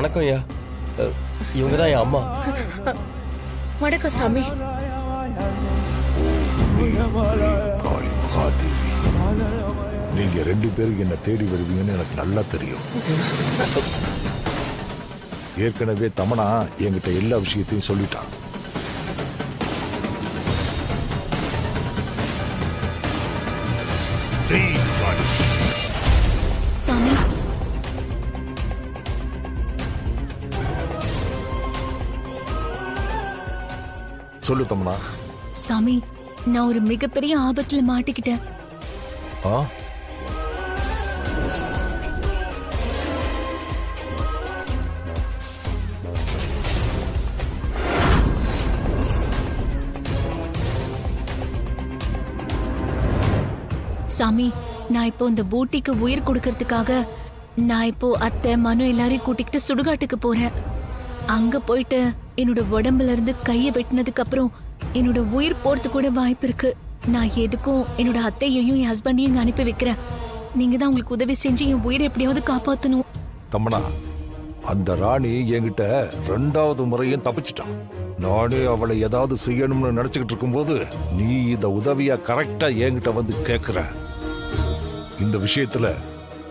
வணக்கம் ஐயா. இவங்க தான் என் அம்மா. வணக்கம் சாமி. காளி மகாதேவி, நீங்க 2 பேரும் என்ன தேடி வருவீங்கன்னு எனக்கு நல்லா தெரியும். ஏற்கனவே தமனா என்கிட்ட எல்லா விஷயத்தையும் சொல்லிட்டான். சாமி, சொல்லு தமனா. சாமி, நான் ஒரு மிகப்பெரிய ஆபத்துல மாட்டிக்கிட்டேன். ஆ, சாமி, நான் இப்போ இந்த பூட்டிக்கு உயிர் கொடுக்கறதுக்காக நான் இப்போ அத்தை மனு எல்லாரையும் கூட்டிக்கிட்டு சுடுகாட்டுக்கு போறேன். அங்க போயிட்டு என்னோட உடம்புல இருந்து கைய வெட்டினதுக்கு அப்புறம் என்னோட உயிர் போறது கூட வாய்ப்பு இருக்கு. நான் எதுக்கும் என்னோட அத்தையையும் என் ஹஸ்பண்டையும் இங்க அனுப்பி வைக்கிறேன். நீங்க தான் உங்களுக்கு உதவி செஞ்சு என் உயிரை எப்படியாவது காப்பாத்தணும். தமனா, அந்த ராணி என்கிட்ட 2வது முறையும் தப்பிச்சிட்டான். நானே அவளை ஏதாவது செய்யணும்னு நினைச்சுக்கிட்டு இருக்கும்போது நீ இந்த உதவியா கரெக்டா என்கிட்ட வந்து கேக்குற. இந்த விஷயத்துல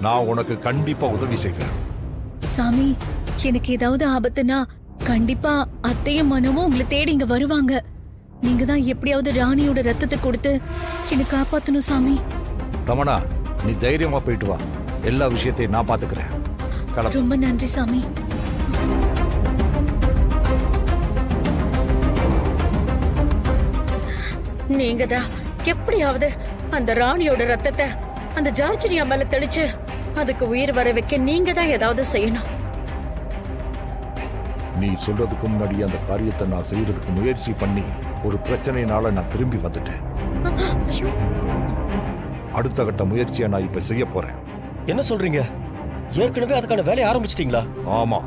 நான் உனக்கு கண்டிப்பா உதவி செய்கிறேன். சாமி, எனக்கு ஏதாவது ஆபத்துனா கண்டிப்பா அத்தையும் மனமும் உங்களை தேடி இங்க வருவாங்க. நீங்க தான் எப்படியாவது ராணியோட ரத்தத்தை கொடுத்து என்னை காப்பாத்தணும் சாமி. தமனா, நீ தைரியமா போயிட்டு வா. எல்லா விஷயத்தையும் நான் பாத்துக்கிறேன். ரொம்ப நன்றி சாமி. நீங்க தான் எப்படியாவது அந்த ராணியோட ரத்தத்தை அந்த ஜார்ஜினியா மேல தெளிச்சு அதுக்கு உயிர் வர வைக்க நீங்க தான் ஏதாவது செய்யணும். நீ சொல்றதுக்கு முன்னாடி அந்த காரியத்தை நான் செய்யறதுக்கு முயற்சி பண்ணி ஒரு பிரச்சனையினால நான் திரும்பி வந்துட்டேன். அடுத்த கட்ட முயற்சியை நான் இப்ப செய்ய போறேன். என்ன சொல்றீங்க? ஏற்கனவே அதுக்கான வேலையை ஆரம்பிச்சிட்டீங்களா? ஆமா.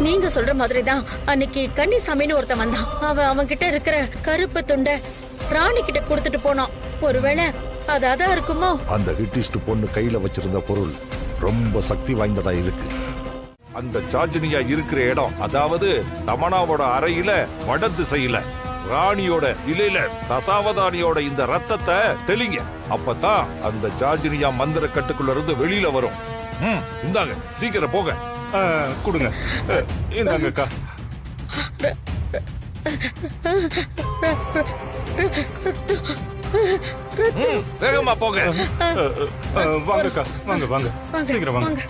நீங்க சொல்ற மாதிரிதான் அன்னைக்கு கன்னிசாமின்னு ஒருத்தன் வந்தான். அவன் கிட்ட இருக்கிற கருப்பு துண்டை ராணி கிட்ட கொடுத்துட்டு போனான். ஒருவேளை அது அதான் இருக்குமோ? அந்த ஹிட்டிஸ்ட் பொண்ணு கையில வச்சிருந்த பொருள் ரொம்ப சக்தி வாய்ந்ததா இருக்கு. அந்த சார்ஜினியா இருக்கிற இடம், அதாவது தமனாவோட அறையில வட திசையில ராணியோட இலையில தசாவதானியோட இந்த ரத்தத்தை தெளிங்க. அப்பதான் அந்த சார்ஜினியா மந்திர கட்டுக்குள்ள இருந்து வெளியில வரும். இந்தாங்க, சீக்கிரம் போக. கொடுங்க. இந்தாங்கக்கா. வேகமா போக. வாங்கக்கா, வாங்க வாங்க, சீக்கிரம் வாங்க.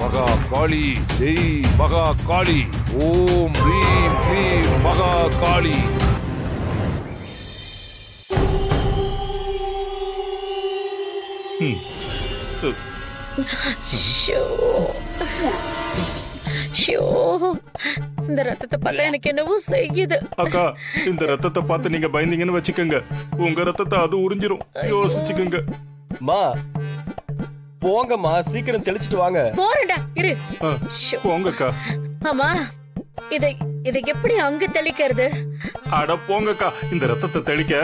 மகா காளி, ஜெய் மகா காளி. ஓம் ரீம் ரீம் மகா காளி. இந்த ரத்தத்தை பார்த்தா எனக்கு என்னவோ செய்யுது. அக்கா, இந்த ரத்தத்தை பார்த்து நீங்க பயந்தீங்கன்னு வச்சுக்கோங்க, உங்க ரத்தத்தை அது உறிஞ்சிரும். யோசிச்சுக்கோங்க. மா, போங்கம்மா, சீக்கிரம் தெளிச்சிட்டு வாங்க. போறடா, இரு. போங்கக்கா. ஆமா, இதை எப்படி அங்க தெளிக்கிறது? அட போங்கக்கா, இந்த ரத்தத்தை தெளிக்க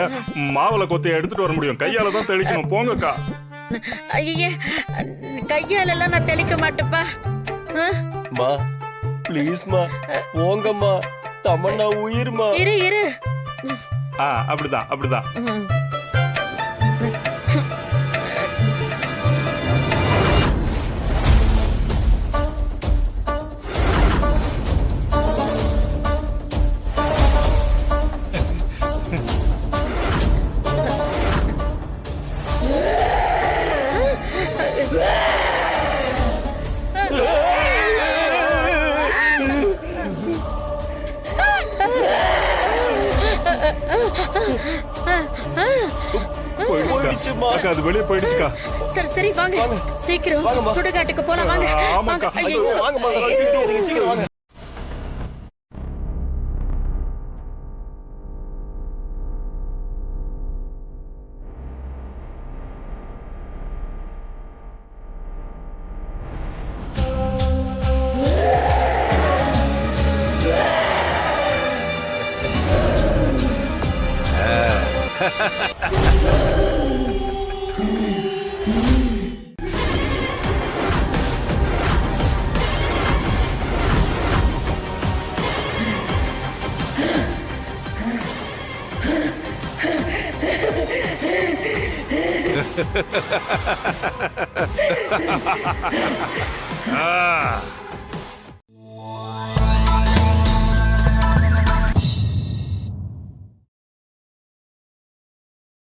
மாவுளை கொத்தைய எடுத்துட்டு வர முடியும், கையால தான் தெளிக்கணும். போங்கக்கா. ஐயே, கையால எல்லாம் நான் தெளிக்க மாட்டேப்பா. மா, ப்ளீஸ்மா, போங்கம்மா. தமன்னா உயிர்மா. இரு. அப்படிதான் அப்படிதான். போயிடுச்சுமா. அக்கா, அது வெளியே போயிடுச்சுக்கா. சரி வாங்க, சீக்கிரம் சுடுகாட்டுக்கு போலாம். வாங்க. ஆமாக்கா. வாங்க, சீக்கிரம் வாங்க. ஆ